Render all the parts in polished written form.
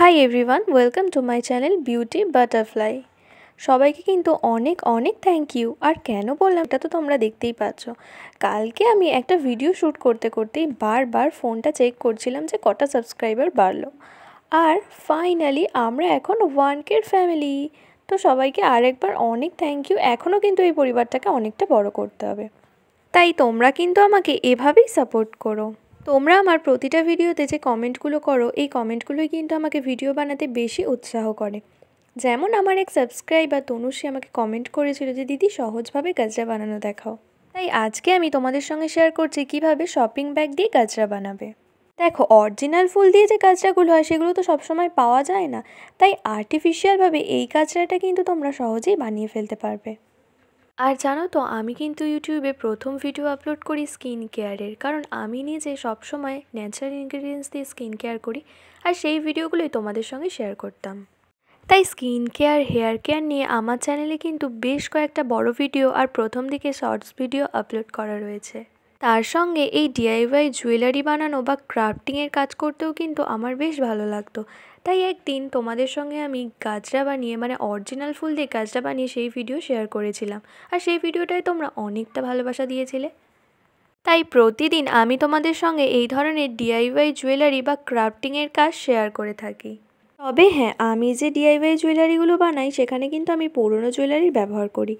Hi everyone, welcome to my channel beauty butterfly. সবাইকে কিন্তু অনেক অনেক থ্যাংক ইউ। আর কেন বললাম এটা তো তোমরা দেখতেই পাচ্ছ। কালকে আমি একটা ভিডিও শ্যুট করতে করতেই বারবার ফোনটা চেক করছিলাম যে কটা সাবস্ক্রাইবার বাড়লো। আর ফাইনালি আমরা এখন 1K ফ্যামিলি। তো সবাইকে আরেকবার অনেক থ্যাংক ইউ। এখনও কিন্তু এই পরিবারটাকে অনেকটা বড় করতে হবে, তাই তোমরা কিন্তু আমাকে এভাবেই সাপোর্ট করো। তোমরা আমার প্রতিটা ভিডিওতে যে কমেন্টগুলো করো, এই কমেন্টগুলোই কিন্তু আমাকে ভিডিও বানাতে বেশি উৎসাহ করে। যেমন আমার এক সাবস্ক্রাইবার তনুশ্রী আমাকে কমেন্ট করেছিল যে দিদি সহজভাবে গাজরা বানানো দেখাও। তাই আজকে আমি তোমাদের সঙ্গে শেয়ার করছি কিভাবে শপিং ব্যাগ দিয়ে গাজরা বানাবে। দেখো, অরিজিনাল ফুল দিয়ে যে গাজরাগুলো হয় সেগুলো তো সবসময় পাওয়া যায় না, তাই আর্টিফিশিয়ালভাবে এই গাজরাটা কিন্তু তোমরা সহজেই বানিয়ে ফেলতে পারবে। আর জানো তো, আমি কিন্তু ইউটিউবে প্রথম ভিডিও আপলোড করি স্কিন কেয়ারের, কারণ আমি নিজে সবসময় ন্যাচারাল ইনগ্রিডিয়েন্টস দিয়ে স্কিন কেয়ার করি, আর সেই ভিডিওগুলোই তোমাদের সঙ্গে শেয়ার করতাম। তাই স্কিন কেয়ার, হেয়ার কেয়ার নিয়ে আমার চ্যানেলে কিন্তু বেশ কয়েকটা বড় ভিডিও আর প্রথম দিকে শর্টস ভিডিও আপলোড করা রয়েছে। তার সঙ্গে এই ডিআইওয়াই জুয়েলারি বানানো বা ক্রাফটিংয়ের কাজ করতেও কিন্তু আমার বেশ ভালো লাগতো। তাই একদিন তোমাদের সঙ্গে আমি গাজরা বানিয়ে, মানে অরিজিনাল ফুল দিয়ে গাজরা বানিয়ে সেই ভিডিও শেয়ার করেছিলাম, আর সেই ভিডিওটায় তোমরা অনেকটা ভালোবাসা দিয়েছিলে। তাই প্রতিদিন আমি তোমাদের সঙ্গে এই ধরনের ডিআইওয়াই জুয়েলারি বা ক্রাফটিংয়ের কাজ শেয়ার করে থাকি। তবে হ্যাঁ, আমি যে ডিআইওয়াই জুয়েলারিগুলো বানাই সেখানে কিন্তু আমি পুরনো জুয়েলারির ব্যবহার করি,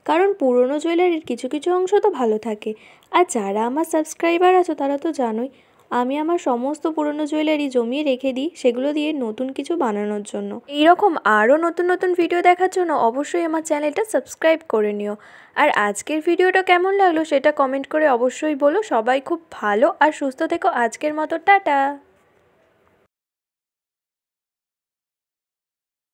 কারণ পুরনো জুয়েলারির কিছু কিছু অংশ তো ভালো থাকে। আর যারা আমার সাবস্ক্রাইবার আছো তারা তো জানোই, আমি আমার সমস্ত পুরনো জুয়েলারি জমিয়ে রেখে দিই সেগুলো দিয়ে নতুন কিছু বানানোর জন্য। এইরকম আরও নতুন নতুন ভিডিও দেখার জন্য অবশ্যই আমার চ্যানেলটা সাবস্ক্রাইব করে নিও। আর আজকের ভিডিওটা কেমন লাগলো সেটা কমেন্ট করে অবশ্যই বলো। সবাই খুব ভালো আর সুস্থ থেকো। আজকের মতো টাটা।